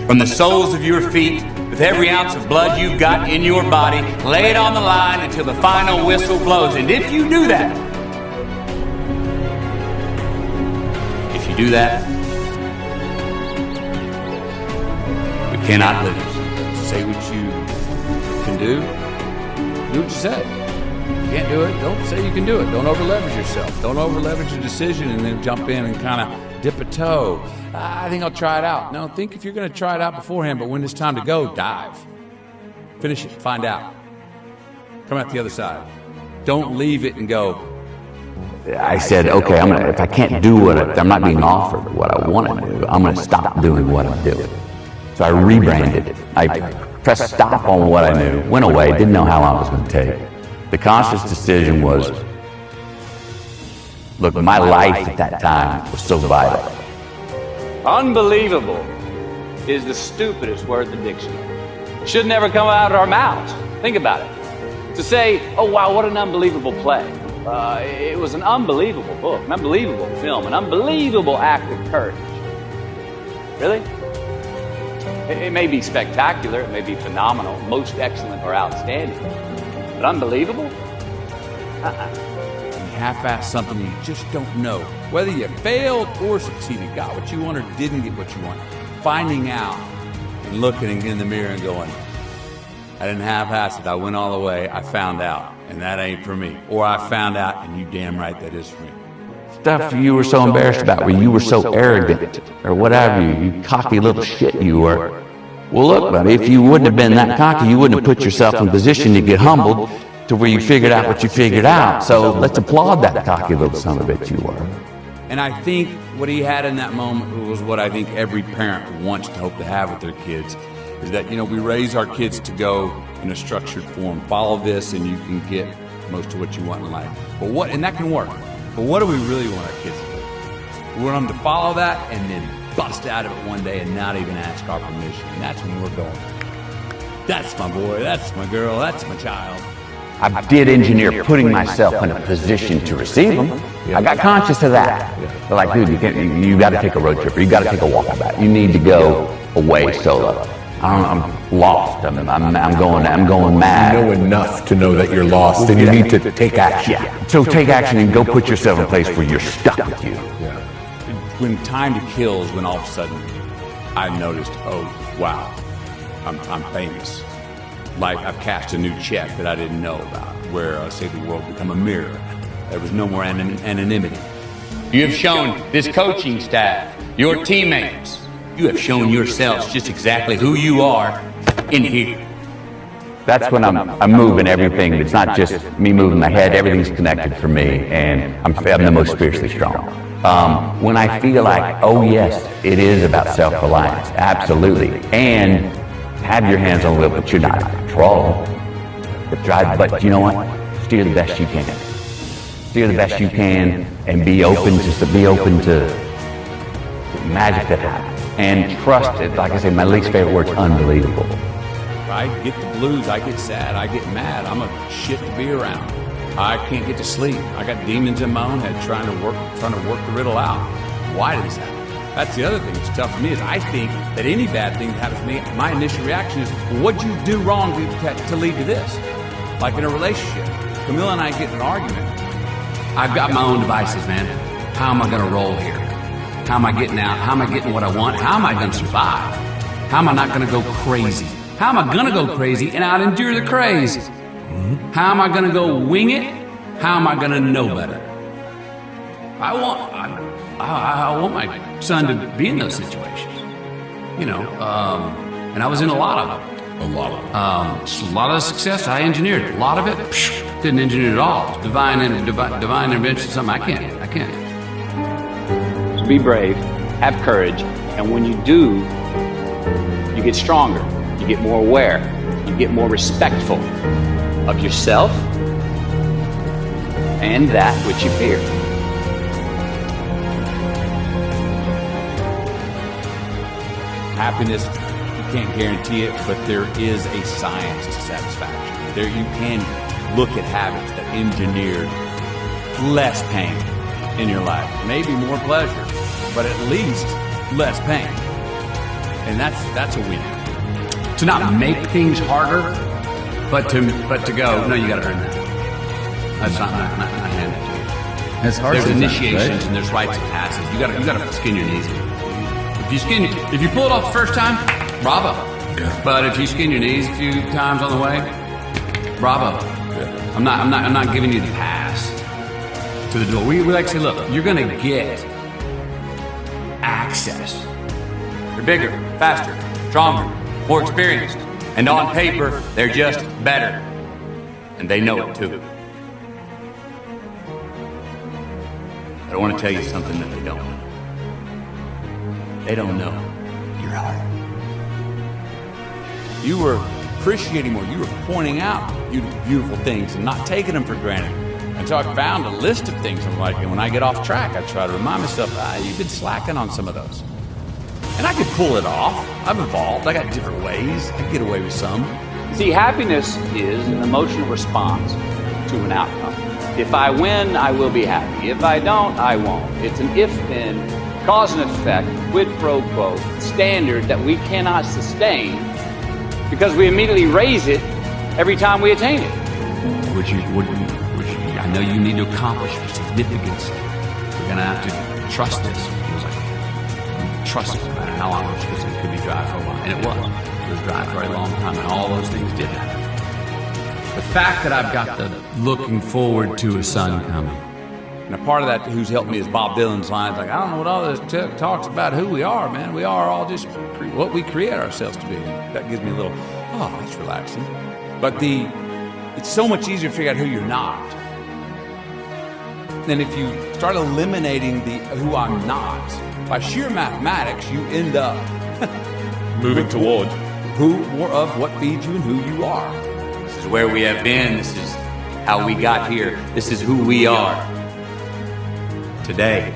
From the soles of your feet, with every ounce of blood you've got in your body, lay it on the line until the final whistle blows. And if you do that, we cannot lose. Say what you can do what you say. You can't do it, don't say you can do it. Don't over-leverage yourself. Don't over-leverage your decision and then jump in and kind of dip a toe. I think I'll try it out. No, think if you're going to try it out beforehand, but when it's time to go, dive. Finish it, find out. Come out the other side. Don't leave it and go. I said, okay, if I can't do what I'm not being offered what I want to do, I'm going to stop doing what I'm doing. So I rebranded it. I pressed stop on what I knew, went away, didn't know how long it was going to take. The conscious decision was, look, my life at that time was so vital. Unbelievable is the stupidest word in the dictionary. It should never come out of our mouths. Think about it. To say, oh wow, what an unbelievable play. It was an unbelievable book, an unbelievable film, an unbelievable act of courage. Really? It may be spectacular, it may be phenomenal, most excellent or outstanding, but unbelievable? You half-ass something you just don't know. Whether you failed or succeeded, got what you want or didn't get what you want. Finding out and looking in the mirror and going, I didn't half-ass it, I went all the way, I found out, and that ain't for me. Or I found out, and you damn right that is for me. Stuff you were so embarrassed about, where you were so arrogant, or whatever, you cocky little shit you were. Well, look, buddy, if you wouldn't have been that cocky, you wouldn't have put yourself in a position to get humbled to where you figured out what you figured out. So let's applaud that cocky little son of a bitch you were. And I think what he had in that moment was what I think every parent wants to hope to have with their kids, is that, we raise our kids to go in a structured form. Follow this and you can get most of what you want in life. And that can work. But what do we really want our kids to do? We want them to follow that and then bust out of it one day and not even ask our permission. And that's when we're going, that's my boy, that's my girl, that's my child. I did engineer putting myself in a position to receive them. I got conscious of that. They're like, dude, you got to take a road trip, or you got to take a walkabout. You need to go away solo. I'm lost. I'm going mad. You know enough to know that you're lost, and you need to take action. Yeah. So take action and go put yourself in a place where you're stuck with you. Yeah. When time to kill is when all of a sudden I noticed, oh wow, I'm famous. Like I've cashed a new check that I didn't know about, where I say the world become a mirror. There was no more anonymity. You have shown this coaching staff, your teammates, you have shown yourselves just exactly who you are in here. That's when I'm moving everything. It's not just me moving my head. Everything's connected for me, and I'm the most spiritually strong. When I feel like, oh yes, it is about self-reliance, absolutely. And have your hands on the wheel, but you're not in control. But you know what? Steer the best you can. Steer the best you can, and be open to magic that happens. And trust it. Like I say, my least favorite word is unbelievable. I get the blues, I get sad, I get mad. I'm a shit to be around. I can't get to sleep. I got demons in my own head trying to work the riddle out. Why did this happen? That's the other thing that's tough for me, is I think that any bad thing that happens to me, my initial reaction is, well, what'd you do wrong to lead to this? Like in a relationship. Camilla and I get in an argument. I've got my own devices, man. How am I going to roll here? How am I getting out? How am I getting what I want? How am I going to survive? How am I not going to go crazy? How am I going to go crazy and out endure the craze? How am I going to go wing it? How am I going to know better? I want my son to be in those situations, and I was in a lot of them. A lot of success I engineered. A lot of it, didn't engineer at all. It's divine intervention, something I can't. So be brave, have courage, and when you do, you get stronger, you get more aware, you get more respectful of yourself and that which you fear. Happiness, you can't guarantee it, but there is a science to satisfaction. There you can look at habits that engineered less pain in your life. Maybe more pleasure, but at least less pain. And that's a win. To not make things harder, but to go, no, you got to earn that. That's not handed to you. It's hard. There's sometimes, initiations right? and there's rites of passage. You got to skin your knees. If you pull it off the first time, bravo. Yeah. But if you skin your knees a few times on the way, bravo. Yeah. I'm not giving you the pass to the door. We like to say, look, you're going to get access. They're bigger, faster, stronger, more experienced. And on paper, they're just better. And they know it too. But I want to tell you something that they don't know. They don't know your heart. You were appreciating more. You were pointing out beautiful things and not taking them for granted. And so I found a list of things. I'm like, and when I get off track, I try to remind myself, you've been slacking on some of those. And I could pull it off. I've evolved. I got different ways. I can get away with some. See, happiness is an emotional response to an outcome. If I win, I will be happy. If I don't, I won't. It's an if-then, cause and effect, quid pro quo standard that we cannot sustain because we immediately raise it every time we attain it. Which I know you need to accomplish for significance. We're going to have to trust this. It was like, trust it no matter how long it was. It could be dry for a while. And it was. It was dry for a long time. And all those things did happen. The fact that I've got the looking forward to a sun coming. And a part of that who's helped me is Bob Dylan's lines like, I don't know what all this talks about who we are, man. We are all just what we create ourselves to be. And that gives me a little, that's relaxing. But it's so much easier to figure out who you're not. Then if you start eliminating the who I'm not, by sheer mathematics, you end up Moving toward. more of what feeds you and who you are. This is where we have been. This is how we got here. This is who we are today.